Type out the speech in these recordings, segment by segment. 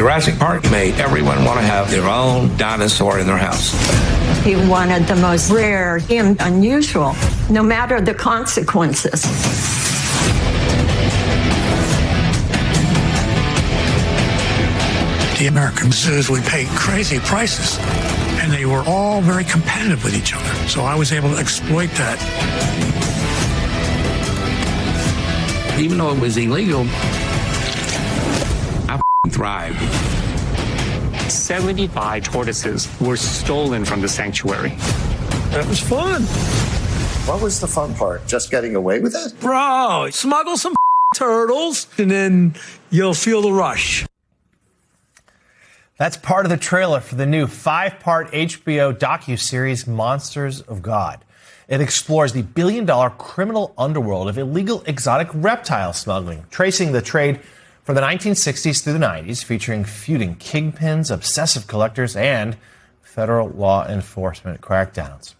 Jurassic Park made everyone want to have their own dinosaur in their house. He wanted the most rare and unusual, no matter the consequences. The American zoos would pay crazy prices, and they were all very competitive with each other. So I was able to exploit that. Even though it was illegal, I thrived. 75 tortoises were stolen from the sanctuary. That was fun. What was the fun part? Just getting away with it? Bro, smuggle some turtles, and then you'll feel the rush. That's part of the trailer for the new 5-part HBO docuseries Monsters of God. It explores the billion-dollar criminal underworld of illegal exotic reptile smuggling, tracing the trade from the 1960s through the 90s, featuring feuding kingpins, obsessive collectors, and federal law enforcement crackdowns.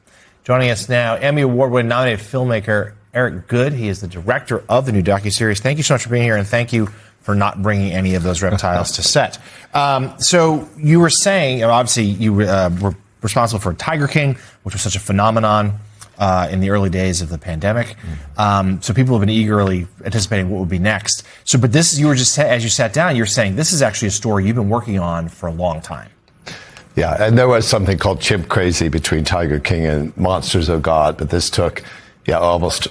Joining us now, Emmy Award-winning nominated filmmaker Eric Goode. He is the director of the new docuseries. Thank you so much for being here, and thank you for not bringing any of those reptiles to set. So you were saying, obviously, you were responsible for Tiger King, which was such a phenomenon in the early days of the pandemic. So people have been eagerly anticipating what would be next. So, but this, you were just, as you sat down, you're saying this is actually a story you've been working on for a long time. Yeah, and there was something called Chimp Crazy between Tiger King and Monsters of God, but this took, almost,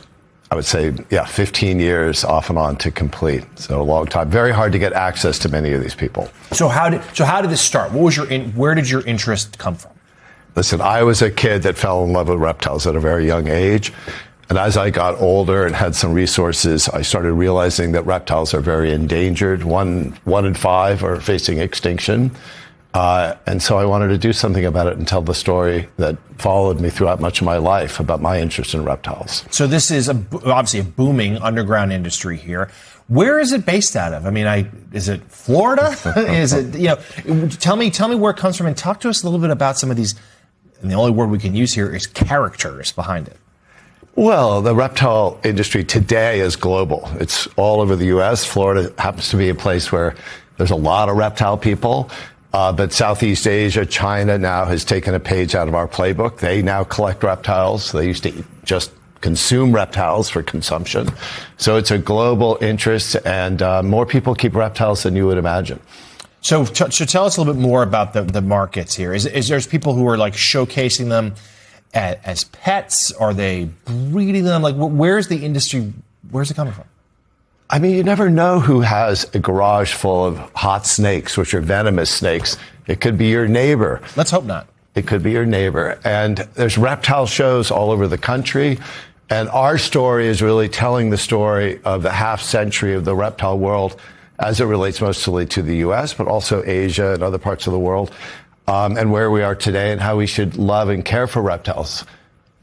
I would say, 15 years off and on to complete. So a long time. Very hard to get access to many of these people. So how did this start? What was where did your interest come from? Listen, I was a kid that fell in love with reptiles at a very young age. And as I got older and had some resources, I started realizing that reptiles are very endangered. One in 5 are facing extinction. And so I wanted to do something about it and tell the story that followed me throughout much of my life about my interest in reptiles. So this is obviously a booming underground industry here. Where is it based out of? I mean, is it Florida? Is it, tell me where it comes from and talk to us a little bit about some of these, and the only word we can use here is characters behind it. Well, the reptile industry today is global. It's all over the U.S. Florida happens to be a place where there's a lot of reptile people. But Southeast Asia, China now has taken a page out of our playbook. They now collect reptiles. They used to just consume reptiles for consumption. So it's a global interest, and more people keep reptiles than you would imagine. So tell us a little bit more about the markets here. Is there's people who are like showcasing them as pets? Are they breeding them? Like, where's the industry? Where's it coming from? I mean, you never know who has a garage full of hot snakes, which are venomous snakes. It could be your neighbor. Let's hope not. It could be your neighbor. And there's reptile shows all over the country. And our story is really telling the story of the half century of the reptile world as it relates mostly to the U.S., but also Asia and other parts of the world, and where we are today and how we should love and care for reptiles.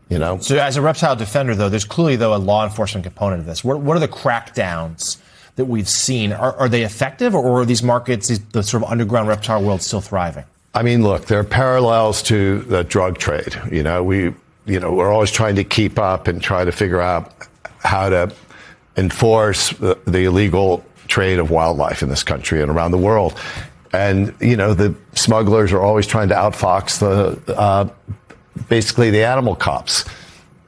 So as a reptile defender, though, there's clearly, though, a law enforcement component of this. What are the crackdowns that we've seen? Are they effective, or are these markets, the sort of underground reptile world, still thriving? I mean, look, there are parallels to the drug trade. We're always trying to keep up and try to figure out how to enforce the illegal trade of wildlife in this country and around the world. And, the smugglers are always trying to outfox basically the animal cops,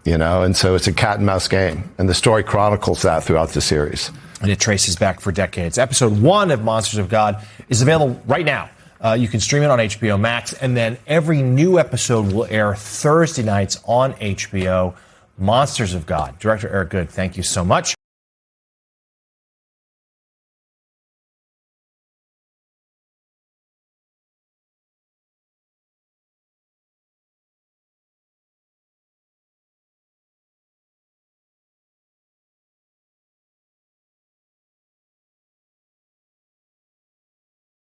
and so it's a cat and mouse game. And the story chronicles that throughout the series. And it traces back for decades. Episode 1 of Monsters of God is available right now. You can stream it on HBO Max, and then every new episode will air Thursday nights on HBO. Monsters of God. Director Eric Goode, thank you so much.